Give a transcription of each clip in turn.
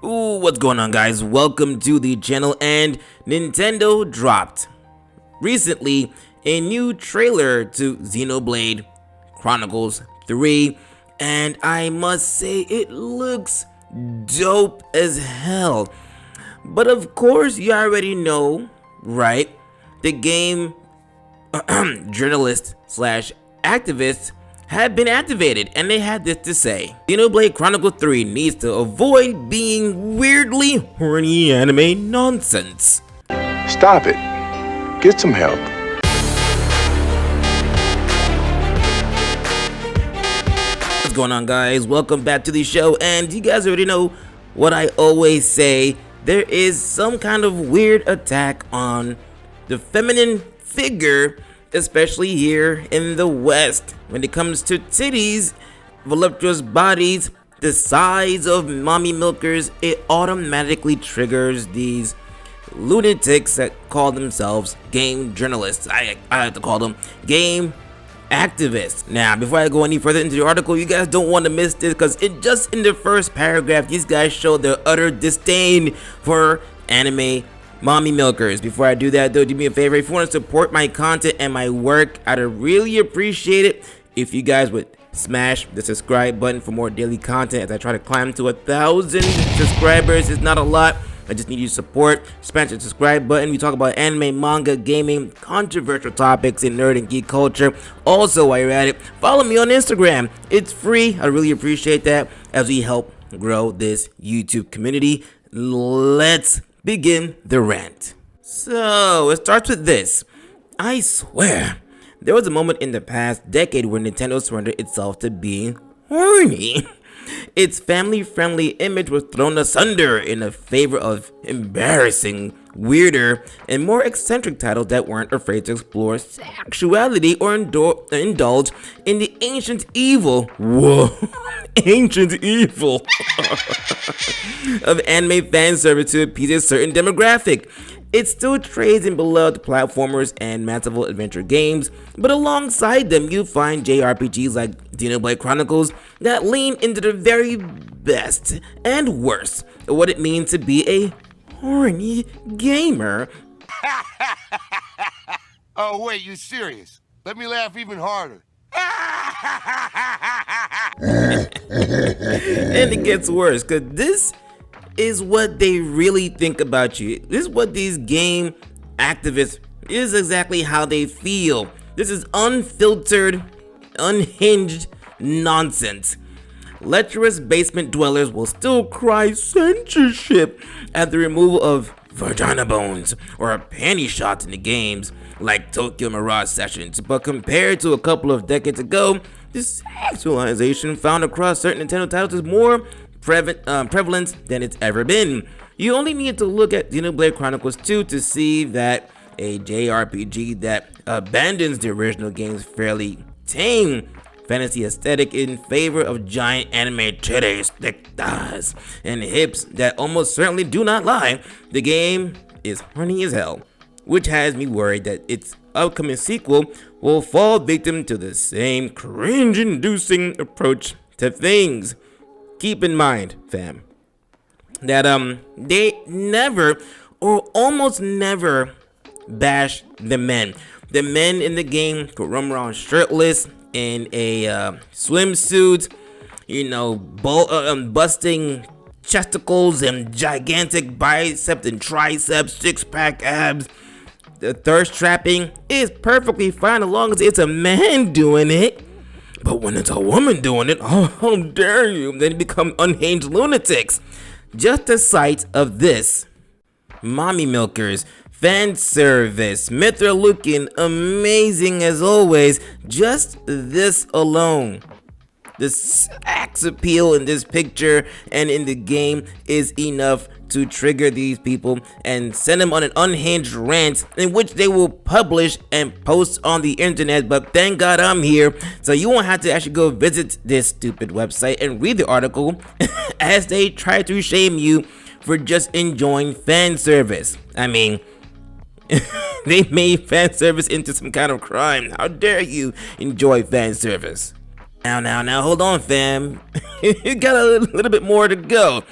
Ooh, what's going on, guys? Welcome to the channel. And Nintendo dropped recently a new trailer to Xenoblade Chronicles 3, and I must say it looks dope as hell. But of course, you already know, right? The game journalists slash activists have been activated, and they had this to say: Xenoblade Chronicles 3 needs to avoid being weirdly horny anime nonsense. Stop it. Get some help. What's going on, guys? Welcome back to the show, and you guys already know what I always say. There is some kind of weird attack on the feminine figure, especially here in the West. When it comes to titties, voluptuous bodies, the size of mommy milkers, it automatically triggers these lunatics that call themselves game journalists. I like to call them game activists. Now, before I go any further into the article, you guys don't want to miss this, because just in the first paragraph, these guys show their utter disdain for anime mommy milkers. Before I do that, though, do me a favor: if you want to support my content and my work, I'd really appreciate it if you guys would smash the subscribe button for more daily content as I try to climb to 1,000 subscribers. It's not a lot, I just need your support. Smash the subscribe button. We talk about anime, manga, gaming, controversial topics in nerd and geek culture. Also, while you're at it, follow me on Instagram. It's free. I really appreciate that as we help grow this YouTube community. Let's begin the rant. So it starts with this: I swear there was a moment in the past decade where Nintendo surrendered itself to being horny. Its family-friendly image was thrown asunder in favor of embarrassing, weirder, and more eccentric titles that weren't afraid to explore sexuality or indulge in the ancient evil. Whoa, ancient evil of anime fan service to appease a certain demographic. It still trades in beloved platformers and massive adventure games, but alongside them you find JRPGs like Xenoblade Chronicles that lean into the very best and worst of what it means to be a horny gamer. Oh wait, you serious? Let me laugh even harder. And it gets worse, because this is what they really think about you. This is what these game activists, is exactly how they feel. This is unfiltered, unhinged nonsense. Lecherous basement dwellers will still cry censorship at the removal of vagina bones or panty shots in the games like Tokyo Mirage Sessions, but compared to a couple of decades ago, this sexualization found across certain Nintendo titles is more prevalent than it's ever been. You only need to look at Xenoblade Chronicles 2 to see that a JRPG that abandons the original game's fairly tame fantasy aesthetic in favor of giant anime titties, thick thighs, and hips that almost certainly do not lie. The game is horny as hell, which has me worried that its upcoming sequel will fall victim to the same cringe-inducing approach to things. Keep in mind, fam, that they never or almost never bash the men. The men in the game could roam around shirtless in a swimsuit, you know, busting chesticles and gigantic biceps and triceps, six-pack abs. The thirst trapping is perfectly fine as long as it's a man doing it. But when it's a woman doing it, oh, how dare you? They become unhinged lunatics. Just the sight of this: mommy milkers, fan service, Mithra looking amazing as always. Just this alone, the sex appeal in this picture and in the game is enough to trigger these people and send them on an unhinged rant in which they will publish and post on the internet. But thank God I'm here, so you won't have to actually go visit this stupid website and read the article as they try to shame you for just enjoying fan service. I mean, they made fan service into some kind of crime. How dare you enjoy fan service? Now, hold on, fam. You got a little bit more to go.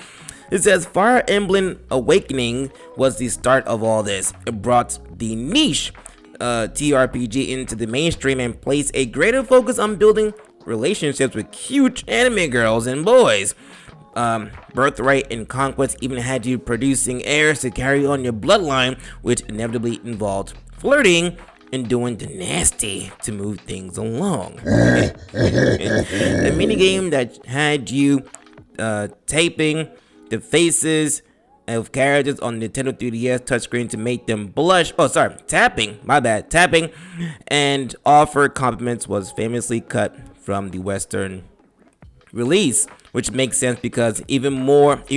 It says Fire Emblem Awakening was the start of all this. It brought the niche TRPG into the mainstream and placed a greater focus on building relationships with cute anime girls and boys. Birthright and Conquest even had you producing heirs to carry on your bloodline, which inevitably involved flirting and doing the nasty to move things along. A minigame that had you taping the faces of characters on Nintendo 3DS touchscreen to make them blush. Tapping and offer compliments was famously cut from the Western release, which makes sense because even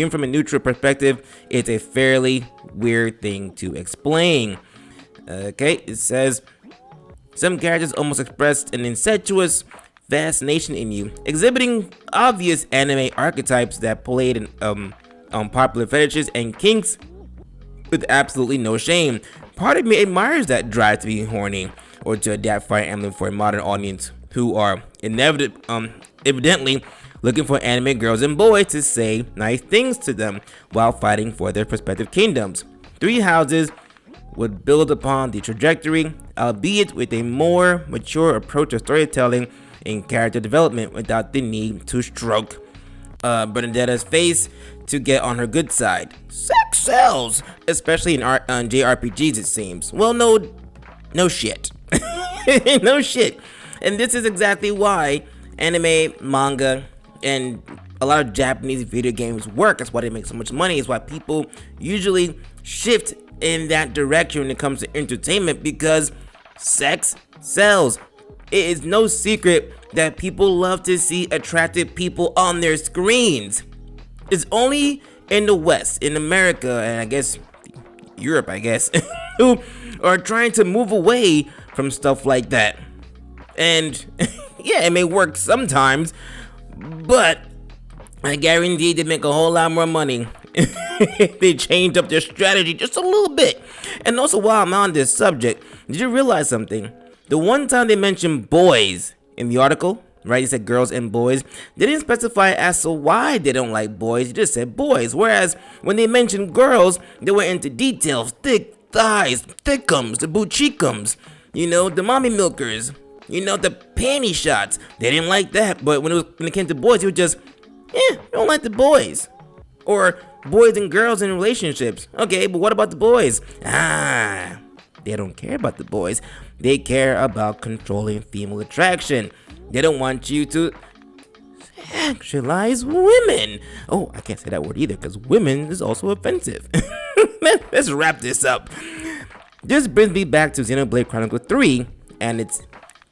from a neutral perspective, it's a fairly weird thing to explain. Okay, it says some characters almost expressed an incestuous fascination in you, exhibiting obvious anime archetypes that played on popular fetishes and kinks with absolutely no shame. Part of me admires that drive to be horny or to adapt Fire Emblem for a modern audience who are evidently looking for anime girls and boys to say nice things to them while fighting for their respective kingdoms. Three Houses would build upon the trajectory, albeit with a more mature approach to storytelling and character development without the need to stroke Bernadetta's face to get on her good side. Sex sells, especially in JRPGs, it seems. Well, no shit. No shit. And this is exactly why anime, manga, and a lot of Japanese video games work. That's why they make so much money. It's why people usually shift in that direction when it comes to entertainment, because sex sells. It is no secret that people love to see attractive people on their screens. It's only in the West, in America, and I guess Europe, who are trying to move away from stuff like that. And yeah, it may work sometimes, but I guarantee they make a whole lot more money if they change up their strategy just a little bit. And also, while I'm on this subject, did you realize something? The one time they mentioned boys in the article, right? They said girls and boys. They didn't specify as to why they don't like boys. They just said boys. Whereas when they mentioned girls, they went into details: thick thighs, thickums, the boochicums, the mommy milkers, the panty shots. They didn't like that. But when it came to boys, it was just, I don't like the boys. Or boys and girls in relationships. Okay, but what about the boys? They don't care about the boys. They care about controlling female attraction. They don't want you to sexualize women. Oh, I can't say that word either because women is also offensive. Let's wrap this up. This brings me back to Xenoblade Chronicles 3 and its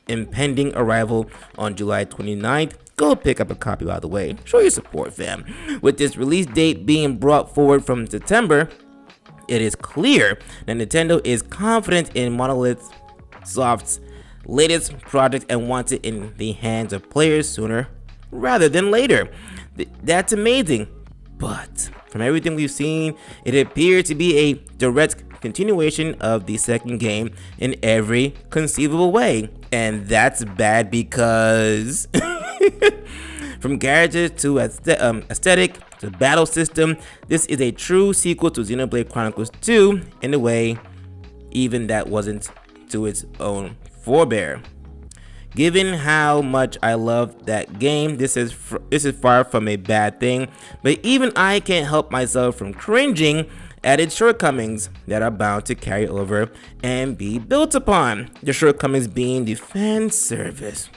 impending arrival on July 29th. Go pick up a copy, by the way. Show your support, fam. With this release date being brought forward from September, it is clear that Nintendo is confident in Monolith Soft's latest project and wants it in the hands of players sooner rather than later. That's amazing. But from everything we've seen, it appears to be a direct continuation of the second game in every conceivable way. And that's bad because from characters to aesthetic to battle system, this is a true sequel to Xenoblade Chronicles 2 in a way even that wasn't to its own forebear. Given how much I love that game, this is far from a bad thing, but even I can't help myself from cringing at its shortcomings that are bound to carry over and be built upon. The shortcomings being the fan service.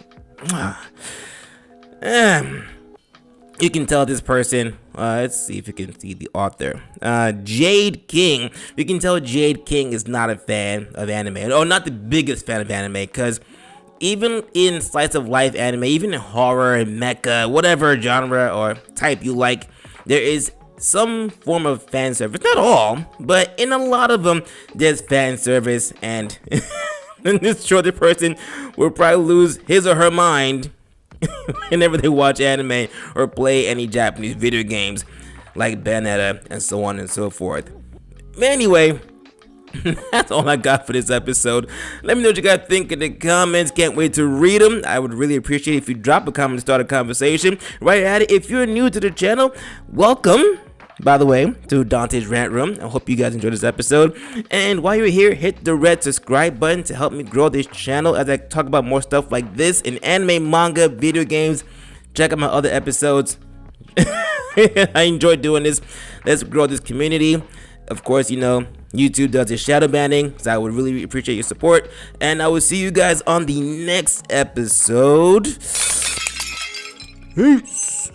You can tell this person, let's see if you can see the author, Jade King. You can tell Jade King is not a fan of anime, or not the biggest fan of anime, because even in slice of life anime, even in horror and mecha, whatever genre or type you like, there is some form of fan service. Not all, but in a lot of them, there's fan service, and this shorter person will probably lose his or her mind whenever they watch anime or play any Japanese video games like Bayonetta and so on and so forth. Anyway, that's all I got for this episode. Let me know what you guys think in the comments. Can't wait to read them. I would really appreciate it if you drop a comment and start a conversation right at it. If you're new to the channel, welcome. by the way, to Dante's Rant Room. I hope you guys enjoyed this episode. And while you're here, hit the red subscribe button to help me grow this channel as I talk about more stuff like this in anime, manga, video games. Check out my other episodes. I enjoy doing this. Let's grow this community. Of course, you know, YouTube does its shadow banning, so I would really appreciate your support. And I will see you guys on the next episode. Peace.